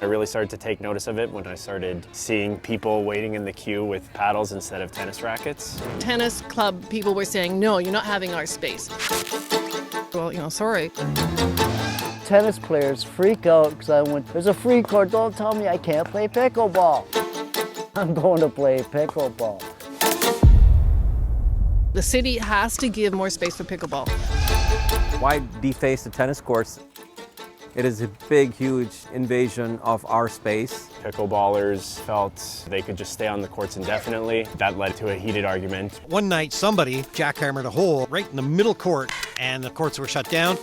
I really started to take notice of it when I started seeing people waiting in the queue with paddles instead of tennis rackets. Tennis club people were saying, no, you're not having our space. Well, sorry. Tennis players freak out because I went, there's a free court, don't tell me I can't play pickleball. I'm going to play pickleball. The city has to give more space for pickleball. Why deface the tennis courts? It is a big, huge invasion of our space. Pickleballers felt they could just stay on the courts indefinitely. That led to a heated argument. One night, somebody jackhammered a hole right in the middle court, and the courts were shut down.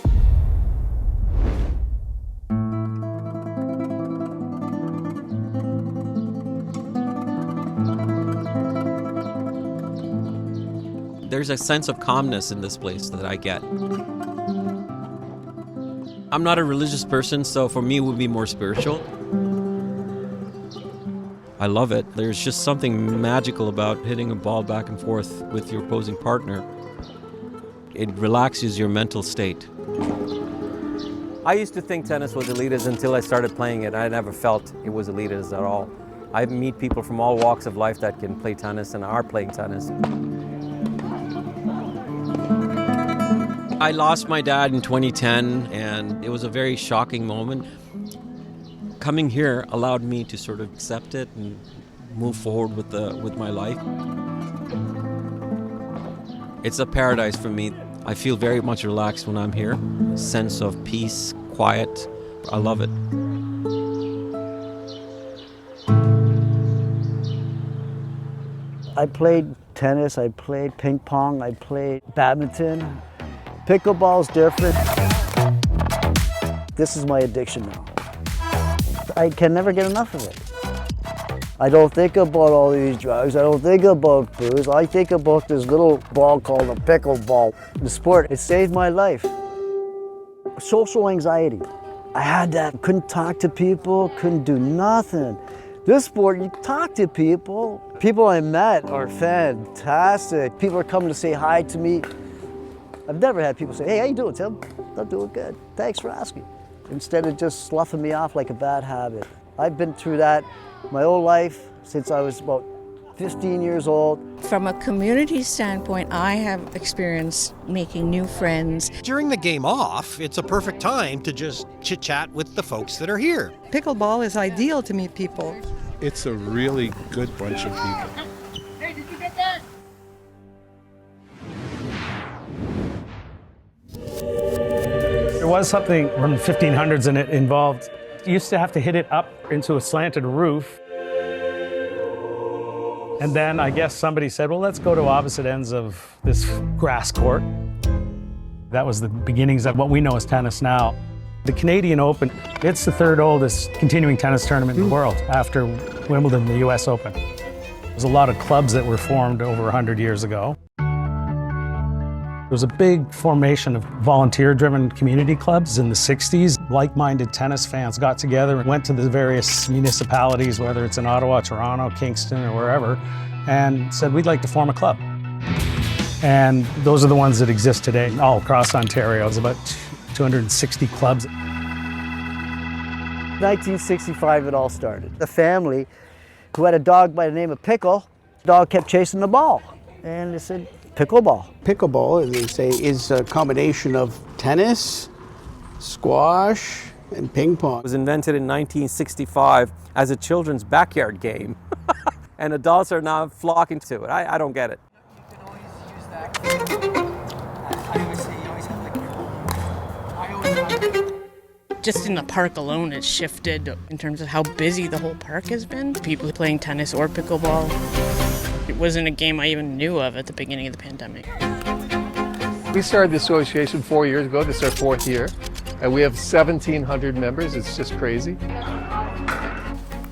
There's a sense of calmness in this place that I get. I'm not a religious person, so for me it would be more spiritual. I love it. There's just something magical about hitting a ball back and forth with your opposing partner. It relaxes your mental state. I used to think tennis was elitist until I started playing it. I never felt it was elitist at all. I meet people from all walks of life that can play tennis and are playing tennis. I lost my dad in 2010, and it was a very shocking moment. Coming here allowed me to sort of accept it and move forward with my life. It's a paradise for me. I feel very much relaxed when I'm here. A sense of peace, quiet. I love it. I played tennis, I played ping pong, I played badminton. Pickleball's different. This is my addiction now. I can never get enough of it. I don't think about all these drugs. I don't think about booze. I think about this little ball called a pickleball. The sport, it saved my life. Social anxiety. I had that. Couldn't talk to people, couldn't do nothing. This sport, you talk to people. People I met are fantastic. People are coming to say hi to me. I've never had people say, hey, how you doing, Tim? I'm doing good. Thanks for asking. Instead of just sloughing me off like a bad habit. I've been through that my whole life since I was about 15 years old. From a community standpoint, I have experienced making new friends. During the game off, it's a perfect time to just chit-chat with the folks that are here. Pickleball is ideal to meet people. It's a really good bunch of people. Hey, did you get that? There was something from the 1500s and it involved, you used to have to hit it up into a slanted roof. And then I guess somebody said, well, let's go to opposite ends of this grass court. That was the beginnings of what we know as tennis now. The Canadian Open, it's the third oldest continuing tennis tournament in the world after Wimbledon, the US Open. There's a lot of clubs that were formed over 100 years ago. There was a big formation of volunteer-driven community clubs in the 60s. Like-minded tennis fans got together and went to the various municipalities, whether it's in Ottawa, Toronto, Kingston, or wherever, and said, we'd like to form a club. And those are the ones that exist today all across Ontario. There's about 260 clubs. 1965 it all started. A family who had a dog by the name of Pickle. The dog kept chasing the ball, and they said, pickleball. Pickleball, they say, is a combination of tennis, squash, and ping pong. It was invented in 1965 as a children's backyard game. And adults are now flocking to it. I don't get it. You can always use that. I always say you always have Just in the park alone, it's shifted in terms of how busy the whole park has been. People playing tennis or pickleball. It wasn't a game I even knew of at the beginning of the pandemic. We started the association 4 years ago. This is our 4th year. And we have 1,700 members. It's just crazy.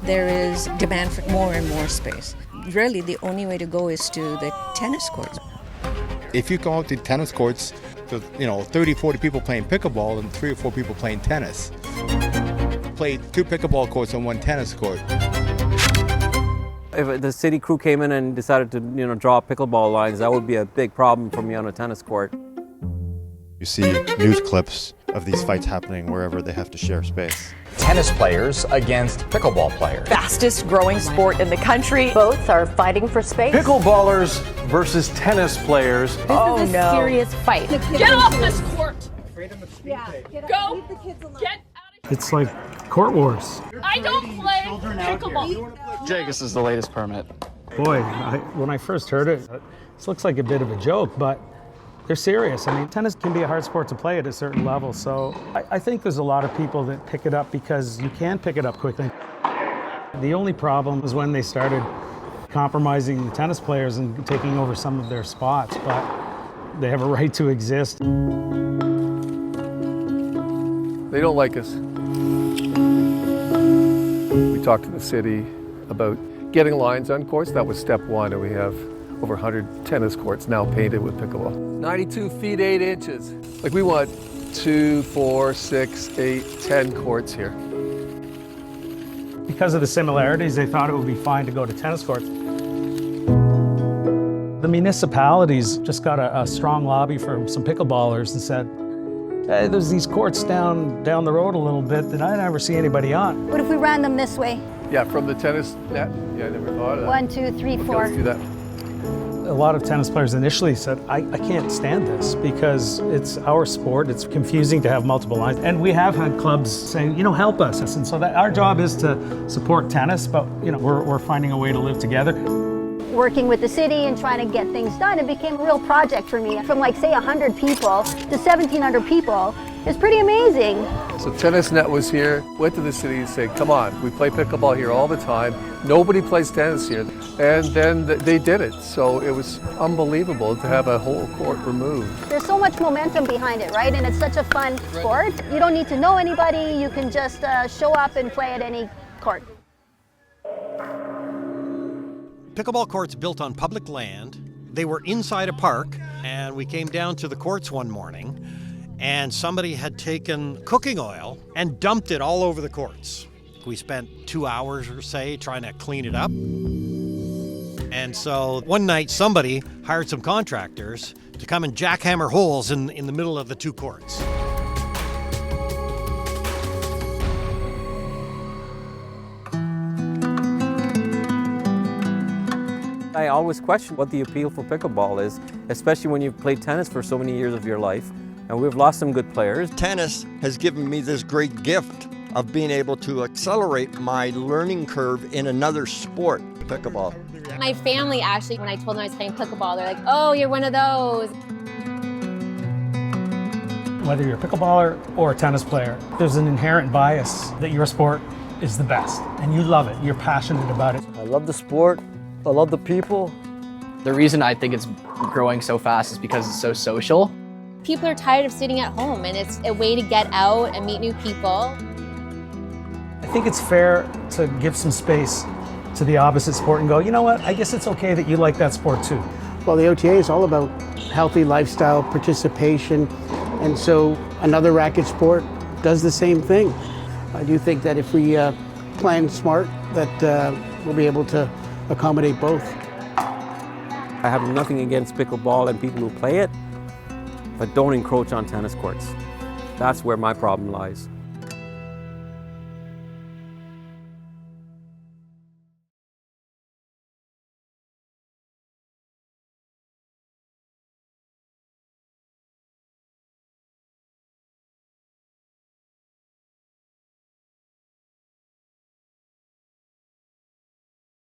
There is demand for more and more space. Really, the only way to go is to the tennis courts. If you go out to tennis courts, 30, 40 people playing pickleball and 3 or 4 people playing tennis. Play 2 pickleball courts and 1 tennis court. If the city crew came in and decided to, draw pickleball lines, that would be a big problem for me on a tennis court. You see news clips of these fights happening wherever they have to share space. tennis players against pickleball players. Fastest growing sport in the country. Both are fighting for space. Pickleballers versus tennis players. This is a serious fight. Get off this court! Yeah, Go! Leave the kids alone. Get out It's like court wars. I don't play pickleball. Jake, this is the latest permit. Boy, when I first heard it, this looks like a bit of a joke, but they're serious. I mean, tennis can be a hard sport to play at a certain level, so I think there's a lot of people that pick it up because you can pick it up quickly. The only problem is when they started compromising the tennis players and taking over some of their spots, but they have a right to exist. They don't like us. We talked to the city about getting lines on courts. That was step one, and we have over 100 tennis courts now painted with pickleball. 92 feet 8 inches. Like we want 2, 4, 6, 8, 10 courts here. Because of the similarities, they thought it would be fine to go to tennis courts. The municipalities just got a strong lobby from some pickleballers and said, hey, there's these courts down the road a little bit that I never see anybody on. What if we ran them this way? Yeah, from the tennis net. Yeah, I never thought of that. 1, 2, 3, 4. Let's do that. A lot of tennis players initially said, I can't stand this because it's our sport. It's confusing to have multiple lines. And we have had clubs saying, help us. And so that our job is to support tennis, but we're finding a way to live together. Working with the city and trying to get things done, it became a real project for me. From like, say, 100 people to 1,700 people is pretty amazing. So Tennis Net was here, went to the city and said, come on, we play pickleball here all the time. Nobody plays tennis here. And then they did it. So it was unbelievable to have a whole court removed. There's so much momentum behind it, right? And it's such a fun sport. You don't need to know anybody. You can just show up and play at any court. Pickleball courts built on public land. They were inside a park, and we came down to the courts one morning, and somebody had taken cooking oil and dumped it all over the courts. We spent 2 hours or say trying to clean it up. And so one night somebody hired some contractors to come and jackhammer holes in the middle of the two courts. I always question what the appeal for pickleball is, especially when you've played tennis for so many years of your life, and we've lost some good players. Tennis has given me this great gift of being able to accelerate my learning curve in another sport, pickleball. My family actually, when I told them I was playing pickleball, they're like, oh, you're one of those. Whether you're a pickleballer or a tennis player, there's an inherent bias that your sport is the best, and you love it, you're passionate about it. I love the sport. I love the people. The reason I think it's growing so fast is because it's so social. People are tired of sitting at home, and it's a way to get out and meet new people. I think it's fair to give some space to the opposite sport and go, you know what, I guess it's okay that you like that sport too. Well, the OTA is all about healthy lifestyle, participation, and so another racket sport does the same thing. I do think that if we plan smart, that we'll be able to accommodate both. I have nothing against pickleball and people who play it, but don't encroach on tennis courts. That's where my problem lies.